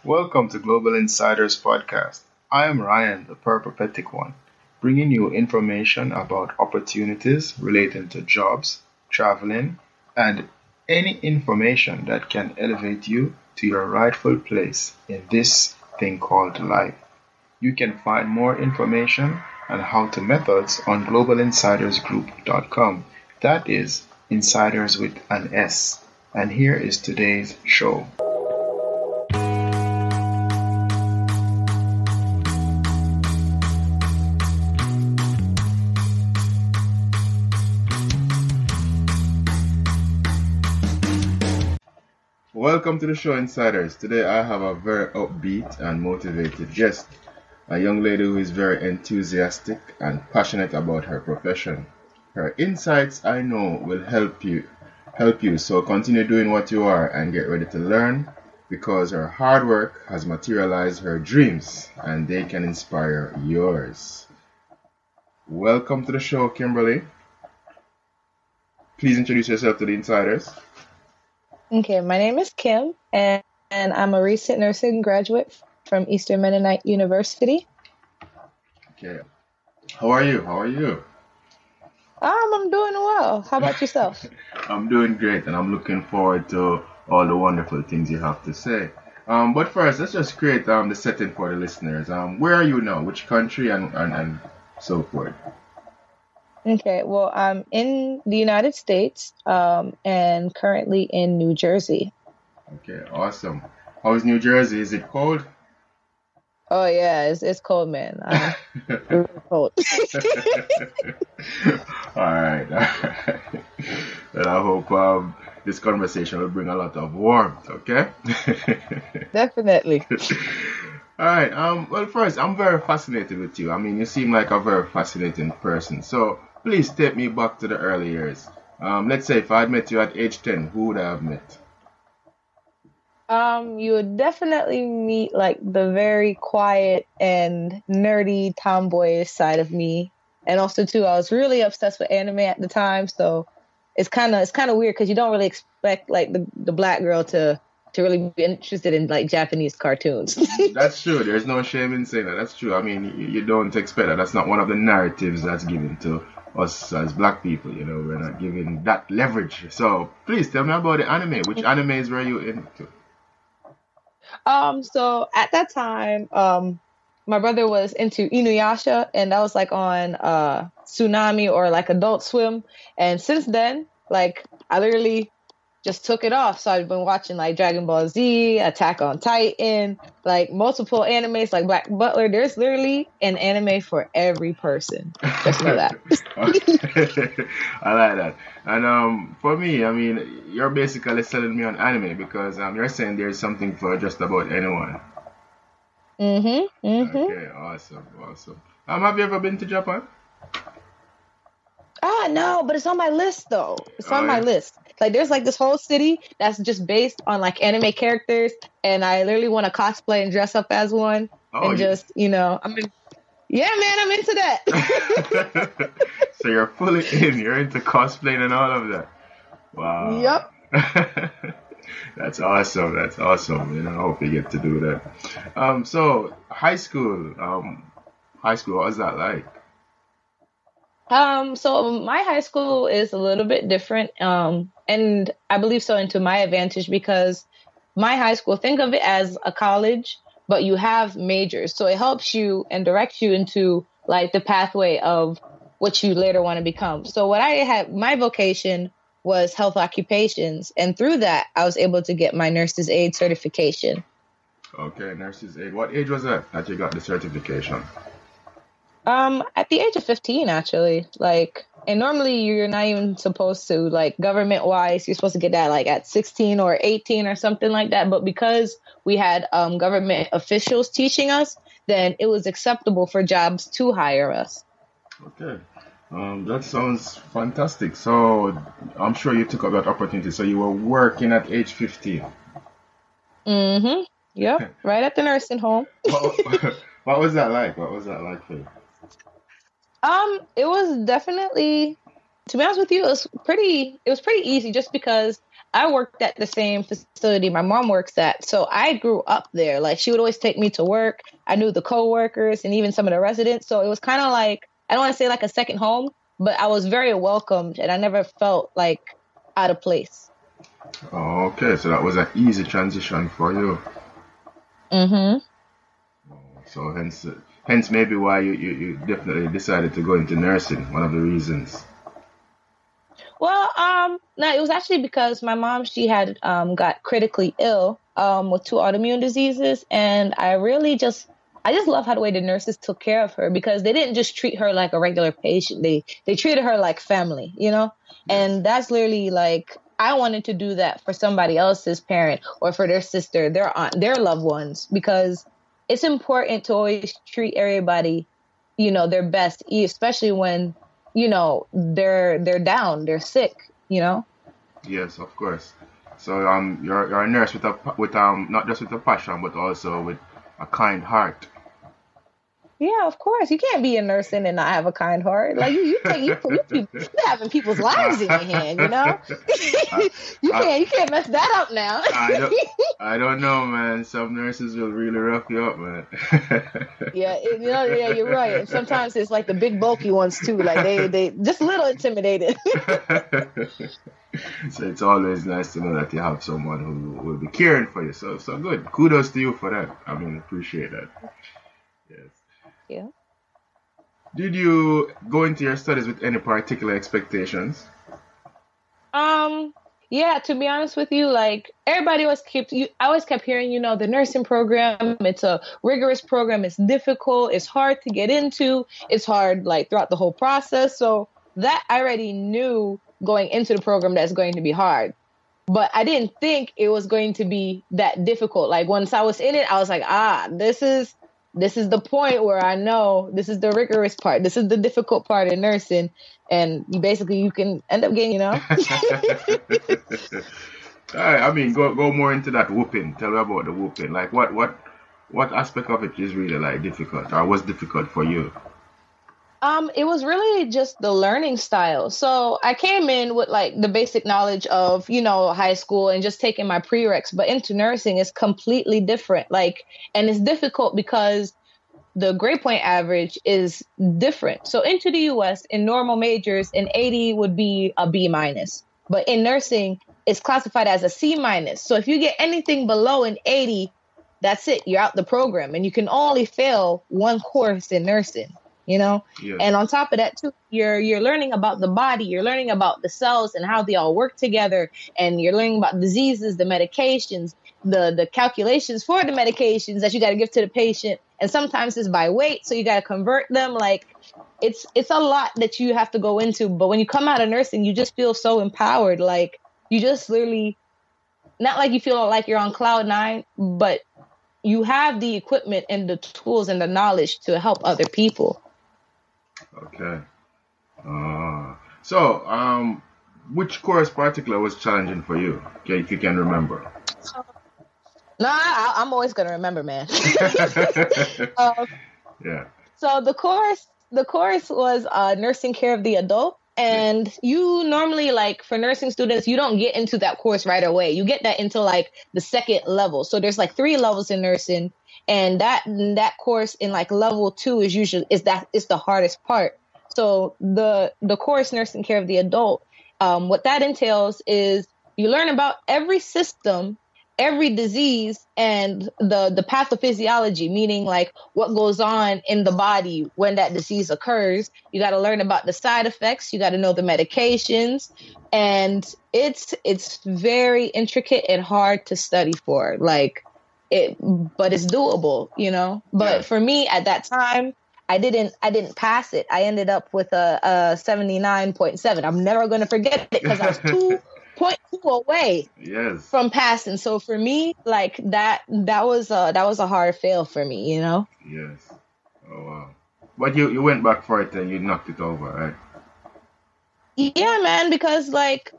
Welcome to Global Insiders Podcast. I am Ryan, the peripatetic one, bringing you information about opportunities relating to jobs, traveling, and any information that can elevate you to your rightful place in this thing called life. You can find more information and how-to methods on globalinsidersgroup.com. That is insiders with an S. And here is today's show. Welcome to the show, Insiders. Today I have a very upbeat and motivated guest, a young lady who is very enthusiastic and passionate about her profession. Her insights, I know, will help you. So continue doing what you are and get ready to learn, because her hard work has materialized her dreams and they can inspire yours. Welcome to the show, Kimberly. Please introduce yourself to the Insiders. Okay, my name is Kim, and I'm a recent nursing graduate from Eastern Mennonite University. Okay. How are you? I'm doing well. How about yourself? I'm doing great, and I'm looking forward to all the wonderful things you have to say. But first, let's just create the setting for the listeners. Where are you now? Which country and so forth? Okay, well, I'm in the United States and currently in New Jersey. Okay, awesome. How is New Jersey? Is it cold? Oh, yeah, it's cold, man. Really cold. All right. And I hope this conversation will bring a lot of warmth, okay? Definitely. All right. Well, first, I'm very fascinated with you. I mean, you seem like a very fascinating person. So please take me back to the early years. Let's say if I had met you at age 10, who would I have met? You would definitely meet like the very quiet and nerdy tomboyish side of me. And also too, I was really obsessed with anime at the time. So it's kind of weird because you don't really expect like the black girl to really be interested in like Japanese cartoons. That's true. There's no shame in saying that. That's true. I mean, you don't expect that. That's not one of the narratives that's given to us as black people. You know, we're not given that leverage. So please tell me about the anime. Which animes were you into? So at that time, my brother was into Inuyasha, and that was like on Tsunami or like Adult Swim. And since then, like I literally just took it off. So I've been watching like Dragon Ball Z, Attack on Titan, like multiple animes like Black Butler. There's literally an anime for every person. Just know that. I like that. And for me, I mean, you're basically selling me on anime because you're saying there's something for just about anyone. Okay, awesome. Have you ever been to Japan? No, but it's on my list though. It's on my list. Like there's like this whole city that's just based on like anime characters, and I literally want to cosplay and dress up as one, just yeah, man, I'm into that. So you're fully in. You're into cosplaying and all of that. Wow. Yep. That's awesome. I hope you get to do that. So high school, what was that like? So my high school is a little bit different, and I believe so into my advantage because my high school, think of it as a college, but you have majors. So it helps you and directs you into like the pathway of what you later want to become. So what I had, my vocation was health occupations. And through that, I was able to get my nurse's aide certification. Okay, nurse's aide. What age was that you got the certification? At the age of 15, actually, and normally you're not even supposed to, government wise, you're supposed to get that at 16 or 18 or something like that. But because we had, government officials teaching us, then it was acceptable for jobs to hire us. Okay. That sounds fantastic. So I'm sure you took up that opportunity. So you were working at age 15. Mm-hmm. Yep. Right at the nursing home. What was that like? What was that like for you? It was definitely, to be honest with you, it was pretty easy just because I worked at the same facility my mom works at. So I grew up there. Like she would always take me to work. I knew the coworkers and even some of the residents. So it was kind of like, I don't want to say like a second home, but I was very welcomed and I never felt like out of place. Oh, okay, so that was an easy transition for you. Mm-hmm. So hence maybe why you definitely decided to go into nursing. One of the reasons. Well, no, it was actually because my mom, she had got critically ill with 2 autoimmune diseases, and I just love how the way the nurses took care of her because they didn't just treat her like a regular patient. They treated her like family, you know? Yes. And that's literally like I wanted to do that for somebody else's parent or for their sister, their aunt, their loved ones, because it's important to always treat everybody, you know, their best, especially when you know, they're down, they're sick, you know? Yes, of course. So you're a nurse with not just with a passion but also with a kind heart. Yeah, of course. You can't be a nurse and not have a kind heart. Like you having people's lives in your hand, you know? You can't mess that up now. I don't know, man. Some nurses will really rough you up, man. Yeah, you're right. And sometimes it's like the big bulky ones too. Like they just a little intimidated. So it's always nice to know that you have someone who will be caring for you. So good. Kudos to you for that. I mean, appreciate that. Yes. Yeah. Did you go into your studies with any particular expectations? Yeah, to be honest with you, like everybody I always kept hearing, you know, the nursing program, it's a rigorous program, it's difficult, it's hard to get into, it's hard like throughout the whole process. So that I already knew going into the program that's going to be hard. But I didn't think it was going to be that difficult. Like once I was in it, I was like, this is the point where I know this is the rigorous part. This is the difficult part in nursing. And you can end up getting, you know. All right, I mean, go more into that whooping. Tell me about the whooping. Like what aspect of it is really like difficult or was difficult for you? It was really just the learning style. So I came in with like the basic knowledge of, you know, high school and just taking my prereqs, but into nursing is completely different. Like, and it's difficult because the grade point average is different. So into the US in normal majors, an 80 would be a B minus, but in nursing, it's classified as a C minus. So if you get anything below an 80, that's it. You're out the program and you can only fail one course in nursing. You know, Yes. And on top of that, too, you're learning about the body. You're learning about the cells and how they all work together. And you're learning about diseases, the medications, the calculations for the medications that you got to give to the patient. And sometimes it's by weight. So you got to convert them. Like it's a lot that you have to go into. But when you come out of nursing, you just feel so empowered. Like you just literally not like you feel like you're on cloud 9, but you have the equipment and the tools and the knowledge to help other people. Okay. So, which course particular was challenging for you? Okay, if you can remember. No, I'm always gonna remember, man. Yeah. So the course was nursing care of the adult, and you normally like for nursing students, you don't get into that course right away. You get that into like the second level. So there's like 3 levels in nursing. And that course in like level 2 is the hardest part. So the course nursing care of the adult, what that entails is you learn about every system, every disease, and the pathophysiology, meaning like what goes on in the body when that disease occurs. You got to learn about the side effects. You got to know the medications, and it's very intricate and hard to study for. But it's doable, you know. But for me at that time, I didn't pass it. I ended up with a 79.7. I'm never going to forget it because I was 2.2 away from passing. So for me, like that was a hard fail for me, you know. Yes. Oh wow. But you went back for it and you knocked it over, right? Yeah, man. Because like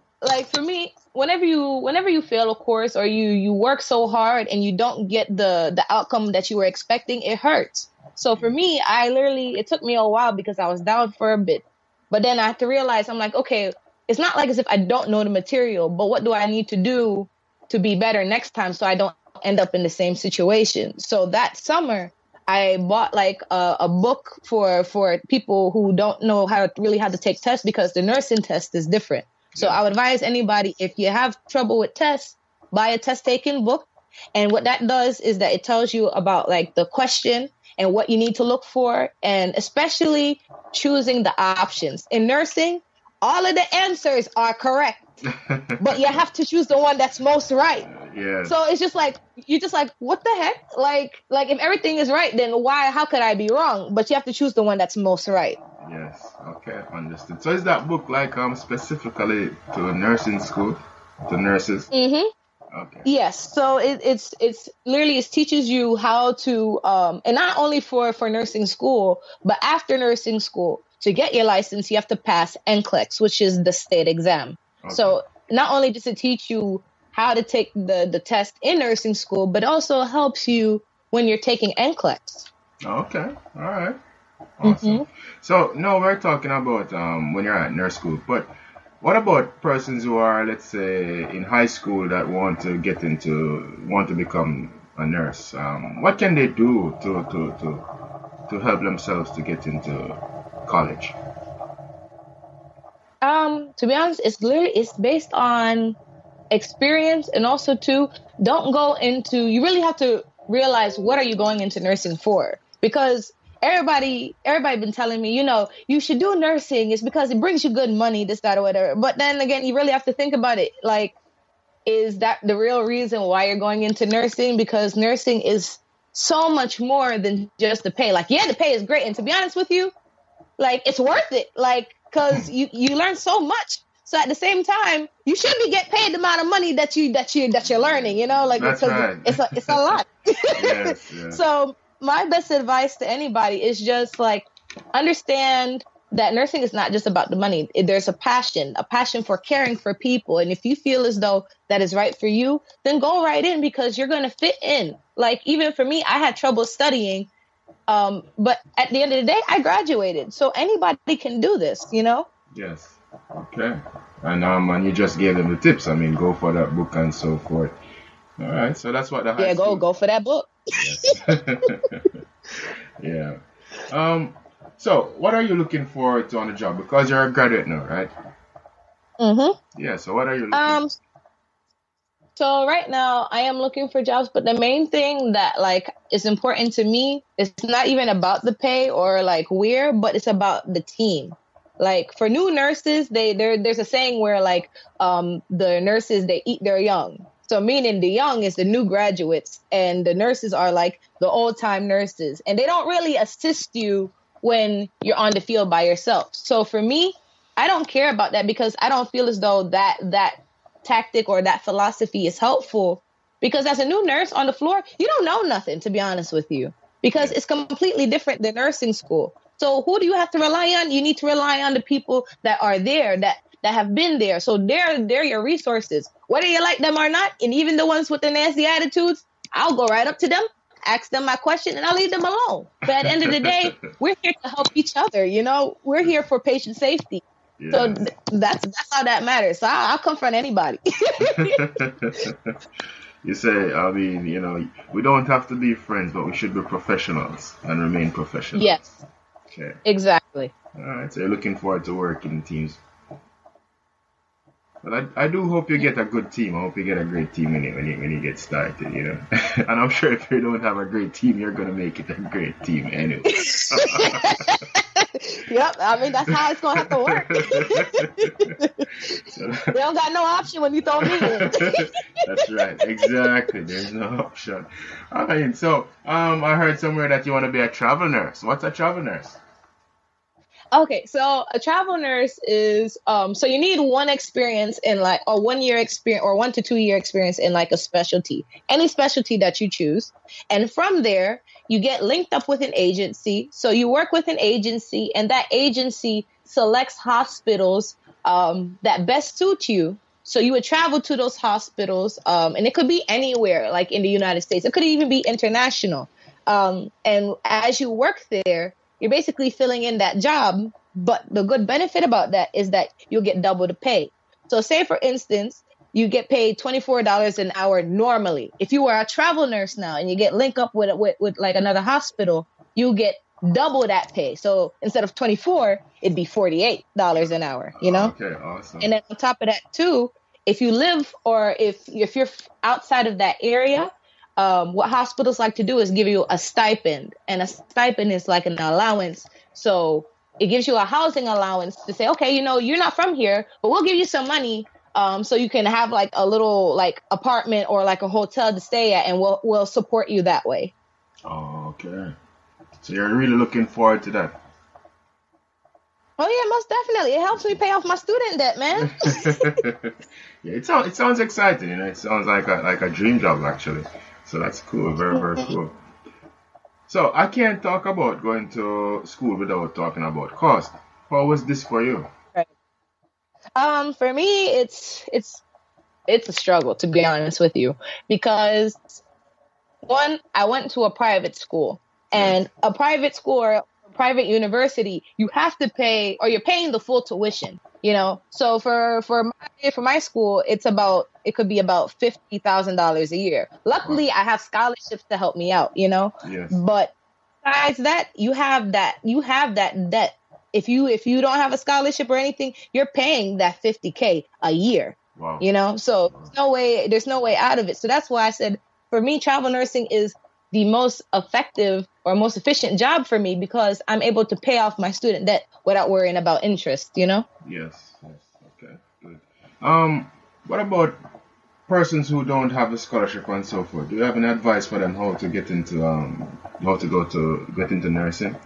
for me, whenever you fail a course or you work so hard and you don't get the outcome that you were expecting, it hurts. So for me, it took me a while because I was down for a bit. But then I had to realize, I'm like, okay, it's not like as if I don't know the material, but what do I need to do to be better next time so I don't end up in the same situation? So that summer, I bought like a book for people who don't know how to take tests, because the nursing test is different. So I would advise anybody, if you have trouble with tests, buy a test taking book. And what that does is that it tells you about like the question and what you need to look for, and especially choosing the options. In nursing, all of the answers are correct, but you have to choose the one that's most right. Yeah. So it's just like, you're just like, what the heck? Like if everything is right, then how could I be wrong? But you have to choose the one that's most right. Yes. Okay. Understood. So is that book like specifically to nursing school, to nurses? Mm-hmm. Okay. Yes. So it's literally, it teaches you how to, and not only for nursing school, but after nursing school, to get your license, you have to pass NCLEX, which is the state exam. Okay. So not only does it teach you how to take the test in nursing school, but also helps you when you're taking NCLEX. Okay. All right. Awesome. Mm-hmm. So now we're talking about when you're at nurse school, but what about persons who are, let's say, in high school that want to become a nurse? What can they do to help themselves to get into college? To be honest, it's based on experience, and also too, you really have to realize, what are you going into nursing for? Because everybody been telling me, you should do nursing. It's because it brings you good money, this, that, or whatever. But then again, you really have to think about it. Like, is that the real reason why you're going into nursing? Because nursing is so much more than just the pay. Like, yeah, the pay is great. And to be honest with you, like, it's worth it. Like, because you learn so much. So at the same time, you should be get paid the amount of money that you're learning, like, that's because right. it's a lot. Yes. So my best advice to anybody is just like, understand that nursing is not just about the money. There's a passion for caring for people. And if you feel as though that is right for you, then go right in, because you're going to fit in. Like, even for me, I had trouble studying. But at the end of the day, I graduated. So anybody can do this, Yes. Okay. And you just gave them the tips. I mean, go for that book and so forth. All right. So that's what the high school... go for that book. Yes. Yeah. So what are you looking forward to on the job? Because you're a graduate now, right? Mm-hmm. Yeah. So what are you looking for? So right now I am looking for jobs, but the main thing that like is important to me is not even about the pay or like where, but it's about the team. Like, for new nurses, there's a saying where like the nurses, they eat their young. So meaning the young is the new graduates, and the nurses are like the old time nurses, and they don't really assist you when you're on the field by yourself. So for me, I don't care about that, because I don't feel as though that tactic or that philosophy is helpful, because as a new nurse on the floor, you don't know nothing, to be honest with you, because it's completely different than nursing school. So who do you have to rely on? You need to rely on the people that are there, that have been there. So they're your resources, whether you like them or not. And even the ones with the nasty attitudes, I'll go right up to them, ask them my question, and I'll leave them alone. But at the end of the day, we're here to help each other. We're here for patient safety. Yeah. So that's how that matters. So I'll confront anybody. You say, I mean, we don't have to be friends, but we should be professionals and remain professionals. Yes. Okay. Exactly. All right. So you're looking forward to working in teams. But I do hope you get a good team. I hope you get a great team when you get started, And I'm sure if you don't have a great team, you're going to make it a great team anyway. Yep. I mean, that's how it's going to have to work. They don't got no option when you throw me in. That's right. Exactly. There's no option. All right. So I heard somewhere that you want to be a travel nurse. What's a travel nurse? Okay, so a travel nurse is so you need 1 experience in like, or 1 year experience, or 1 to 2 year experience in like a specialty, any specialty that you choose. And from there, you get linked up with an agency. So you work with an agency, and that agency selects hospitals that best suit you. So you would travel to those hospitals, and it could be anywhere, like in the United States. It could even be international. And as you work there, you're basically filling in that job But the good benefit about that is that you'll get double the pay. So say, for instance, you get paid $24 an hour normally. If you were a travel nurse now and you get linked up with like another hospital, you get double that pay. So instead of 24, it'd be $48 an hour, you know? Okay, awesome. And then on top of that too, if you live or if you're outside of that area, what hospitals like to do is give you a stipend, and a stipend is like an allowance. So it gives you a housing allowance to say, okay, you know, you're not from here, but we'll give you some money, so you can have like a little like apartment or like a hotel to stay at, and we'll support you that way. Oh, okay. So you're really looking forward to that. Oh yeah, most definitely. It helps me pay off my student debt, man. Yeah, it sounds exciting, you know. It sounds like a dream job actually. So that's cool, very very cool. So I can't talk about going to school without talking about cost. How was this for you? Right. For me, it's a struggle, to be honest with you, because one, I went to a private school, and a private school or a private university, you have to pay, or you're paying the full tuition, you know. So for my school, it could be about $50,000 a year. Luckily, I have scholarships to help me out, you know. Yes. But besides that, you have that debt. If you don't have a scholarship or anything, you're paying that $50K a year. Wow. You know, so there's no way out of it. So that's why I said, for me, travel nursing is the most effective or most efficient job for me, because I'm able to pay off my student debt without worrying about interest, you know? Yes. Okay, good. What about persons who don't have a scholarship and so forth? Do you have any advice for them how to get into get into nursing?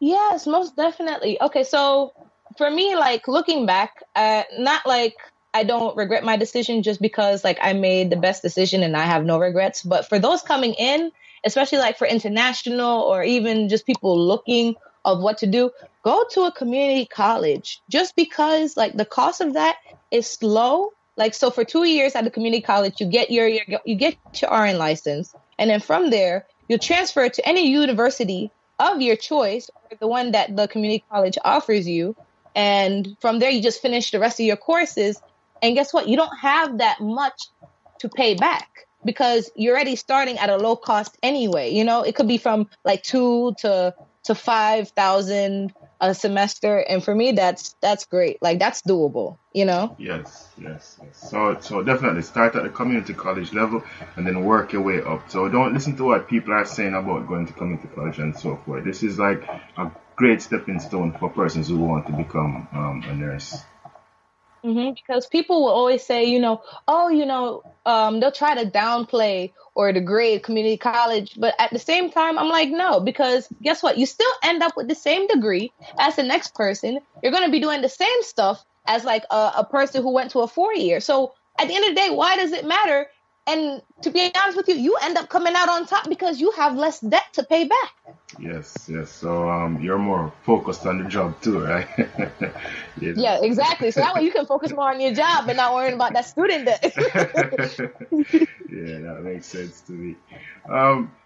Yes, most definitely. Okay, so for me, like looking back, not like I don't regret my decision just because like I made the best decision and I have no regrets. But for those coming in, especially like for international or even just people looking of what to do, go to a community college, just because like the cost of that is low. Like, so for 2 years at the community college, you get your RN license. And then from there, you'll transfer to any university of your choice, or the one that the community college offers you. And from there, you just finish the rest of your courses. And guess what? You don't have that much to pay back, because you're already starting at a low cost anyway. You know, it could be from like 2 to 5,000 a semester. And for me, that's great. Like, that's doable, you know? Yes. So definitely start at the community college level and then work your way up. So don't listen to what people are saying about going to community college and so forth. This is like a great stepping stone for persons who want to become a nurse. Because people will always say, they'll try to downplay or degrade community college. But at the same time, I'm like, no, because guess what? You still end up with the same degree as the next person. You're going to be doing the same stuff as like a person who went to a 4-year. So at the end of the day, why does it matter? And to be honest with you, you end up coming out on top because you have less debt to pay back. Yes. So you're more focused on the job too, right? Yeah, exactly. So that way you can focus more on your job and not worrying about that student debt. Yeah, that makes sense to me.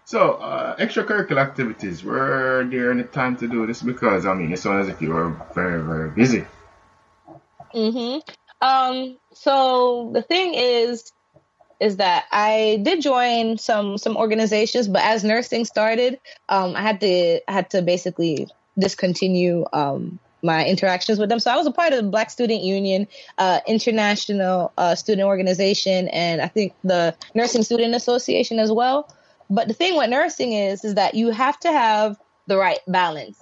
So extracurricular activities, were there any time to do this? Because I mean, it sounds as if you were very, very busy. So the thing is that I did join some organizations, but as nursing started, I had to basically discontinue my interactions with them. So I was a part of the Black Student Union, International Student Organization, and I think the Nursing Student Association as well. But the thing with nursing is that you have to have the right balance.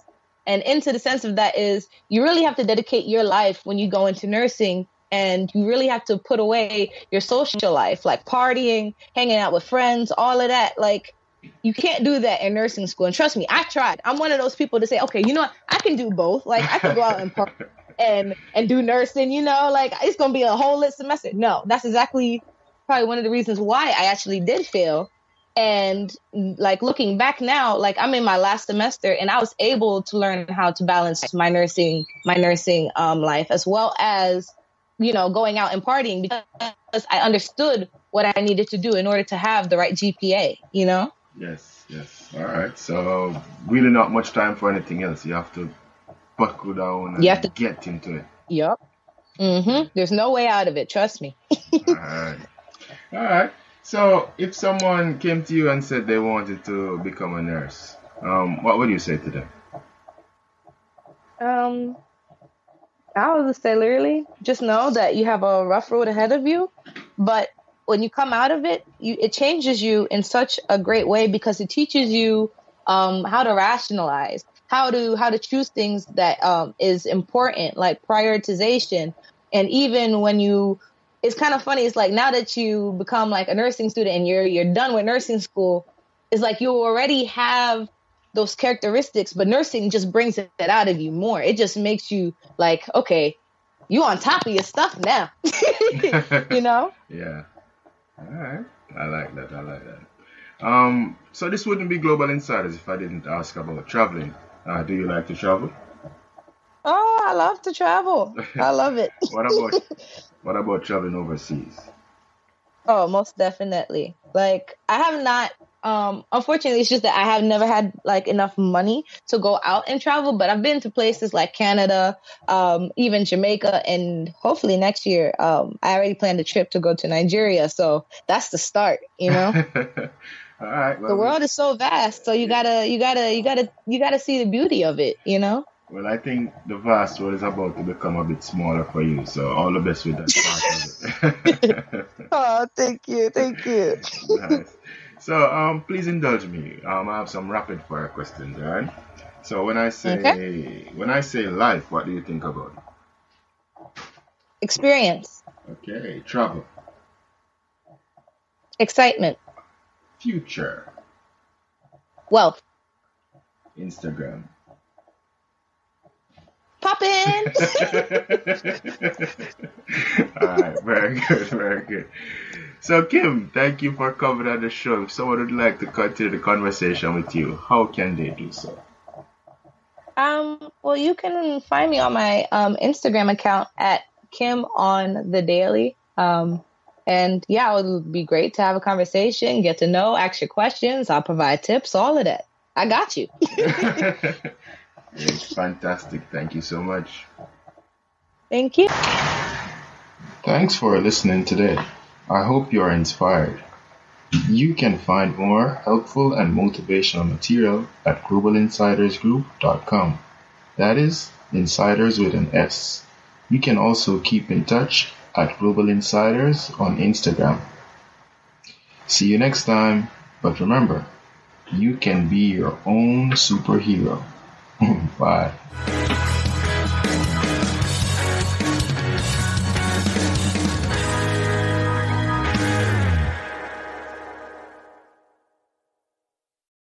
And into the sense of that is you really have to dedicate your life when you go into nursing. And you really have to put away your social life, like partying, hanging out with friends, all of that. Like, you can't do that in nursing school. And trust me, I tried. I'm one of those people to say, okay, you know what? I can do both. Like, I can go out and party and do nursing, like it's going to be a whole lit semester. No, that's exactly probably one of the reasons why I actually did fail. And like looking back now, like I'm in my last semester and I was able to learn how to balance my nursing life as well as going out and partying, because I understood what I needed to do in order to have the right GPA, Yes. All right. So really not much time for anything else. You have to buckle down You have to. and get into it. Yep. There's no way out of it. Trust me. All right. All right. So, if someone came to you and said they wanted to become a nurse, what would you say to them? I would say literally just know that you have a rough road ahead of you, but when you come out of it, it changes you in such a great way because it teaches you how to rationalize, how to choose things that is important, like prioritization. And even when it's kind of funny. It's like now that you become like a nursing student and you're done with nursing school, it's like you already have those characteristics, but nursing just brings it out of you more. It just makes you like, okay, you on top of your stuff now. You know? Yeah. All right. I like that. So this wouldn't be Global Insiders if I didn't ask about traveling. Do you like to travel? Oh, I love to travel. I love it. What about traveling overseas? Oh, most definitely. Like I have not. Unfortunately, it's just that I have never had like enough money to go out and travel. But I've been to places like Canada, even Jamaica, and hopefully next year, I already planned a trip to go to Nigeria. So that's the start, you know. All right. Well, the world is so vast, so you gotta see the beauty of it, you know. Well, I think the vast world is about to become a bit smaller for you, so all the best with that part of it. Oh, thank you. Nice. So, please indulge me. I have some rapid fire questions, right? So, when I say life, what do you think about? Experience. Okay, travel. Excitement. Future. Wealth. Instagram. Pop in. All right, very good. So, Kim, thank you for coming on the show. If someone would like to continue the conversation with you, how can they do so? Well, you can find me on my Instagram account at Kim on the Daily. And yeah, it would be great to have a conversation, get to know, ask your questions. I'll provide tips, all of that. I got you. It's fantastic. Thank you so much. Thank you. Thanks for listening today. I hope you are inspired. You can find more helpful and motivational material at globalinsidersgroup.com. That is, insiders with an S. You can also keep in touch at Global Insiders on Instagram. See you next time, but remember, you can be your own superhero. Bye.